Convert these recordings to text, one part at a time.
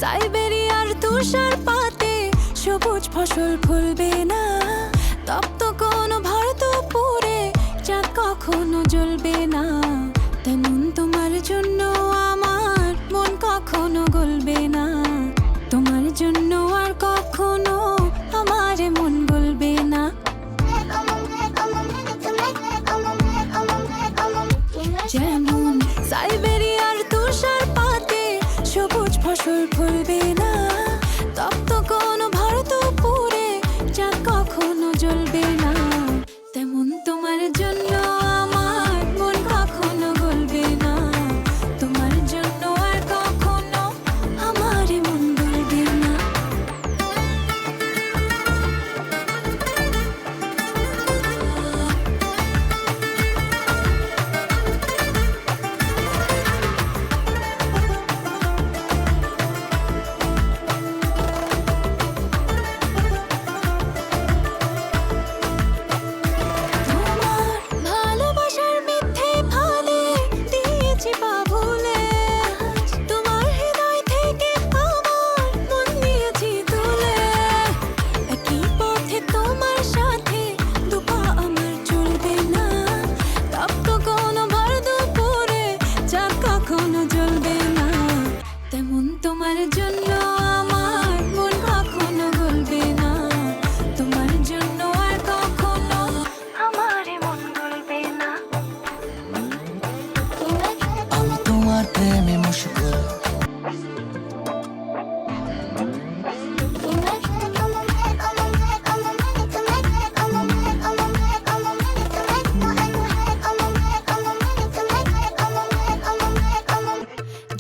সাইবেরিয়ার তুষারপাতে সবুজ ফসল ফলবে না, তপ্ত কোনো ভারত পুরে চাঁদ কখনো জ্বলবে না। তেমন তোমার জন্য আমার মন কখনো গলবে না, তোমার জন্য আর কখনো আমার মন গলবে না। যেমন সাইবেরিয়ার তুষারপাতে সবুজ ফসল ফলবে না, তপ্ত কোনো ভারত পুরে চাঁদ কখনো জ্বলবে না। তেমন তোমার জন্য আমার মন কখনো গলবে না, তোমার জন্য আর কখনো আমার মন গলবে না। ভালোবাসার মিথ্যে ফালে দিয়েছি পা ভুলে, তোমার হৃদয় থেকে আমার মন নিয়েছি তুলে। একই পথে তোমার সাথে দুপা আমার চলবে না, তপ্ত কোনো ভর দুপুরে চাঁদ কখনো জ্বলবে না। তেমন তোমার জন্য আমার মন কখনো গলবে না, তোমার জন্য আর কখনো আমার মন গলবে না। আমি তোমার প্রেমে মশগুল,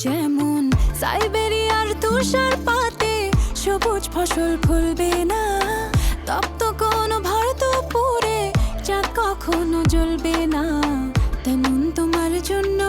যেমন সাইবেরিয়ার তুষারপাতে সবুজ ফসল ফলবে না, তপ্ত কোনো ভারত পুরে চাঁদ কখনো জ্বলবে না। তেমন তোমার জন্য